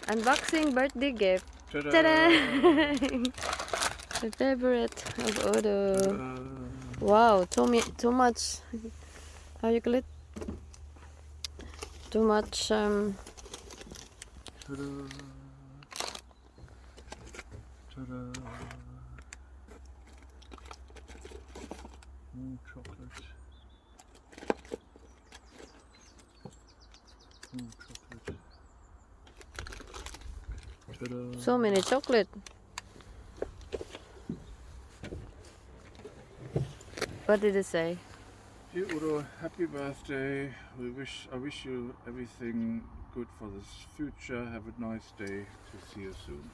Unboxing birthday gift. Ta-da! Ta-da! The favorite of Odo. Wow, too much. How you call it? Too much. Ta-da! Ta-da! Chocolate. Chocolate. Ta-da! So many chocolate. What did it say? Dear Udo, happy birthday. I wish you everything good for the future. Have a nice day. To see you soon.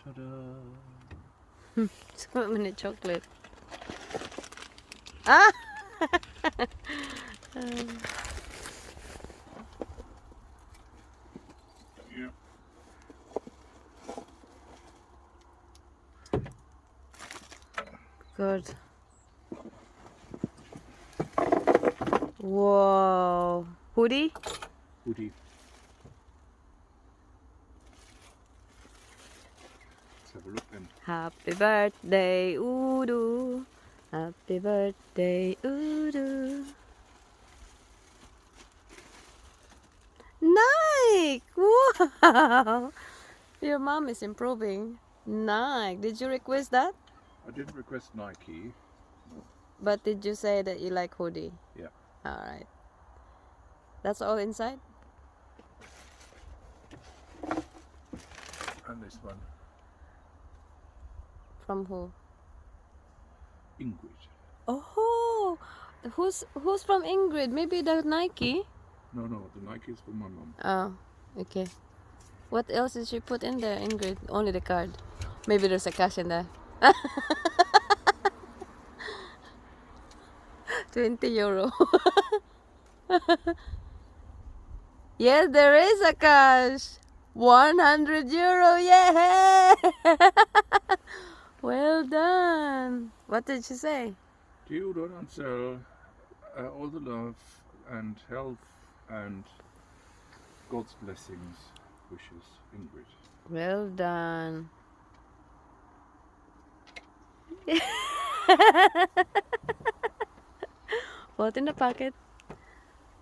Ta-da! So many chocolate. Ah! Yeah. Good. Whoa. Hoodie? Hoodie. Let's have a look then. Happy birthday, Udo. Happy birthday, Udo. Nike! Wow! Your mom is improving. Nike. Did you request that? I didn't request Nike. But did you say that you like hoodie? Yeah. Alright. That's all inside? And this one. From who? Ingrid. Oh! Who's from Ingrid? Maybe the Nike? No, the Nike is for my mom. Oh, okay. What else did she put in there, Ingrid? Only the card. Maybe there's a cash in there. 20 euro. Yes, there is a cash. 100 euro. Yeah. Well done. What did she say? Dear Udo and Ansel, all the love and health and God's blessings wishes, Ingrid. Well done. What in the pocket?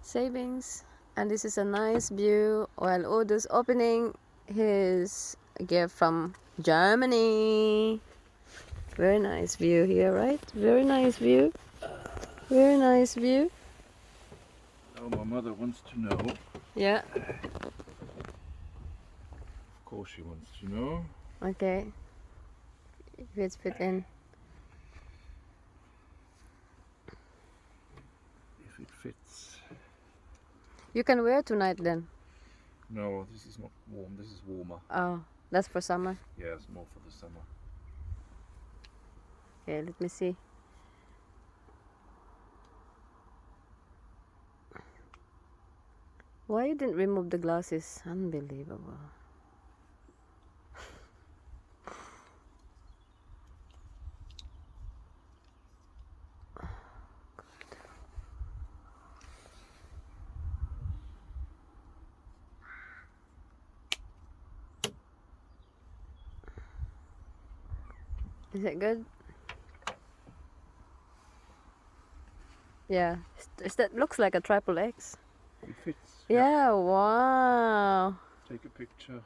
Savings. And this is a nice view while Odo's opening his gift from Germany. Very nice view here, right? Very nice view. Very nice view. Oh, my mother wants to know. Yeah. Of course she wants to know. Okay. If it's fit in. If it fits. You can wear tonight then. No, this is not warm. This is warmer. Oh, that's for summer. Yeah, it's more for the summer. Okay, let me see. Why you didn't remove the glasses? Unbelievable. Is it good? Yeah. That looks like a triple X. It fits. Yeah, wow. Take a picture.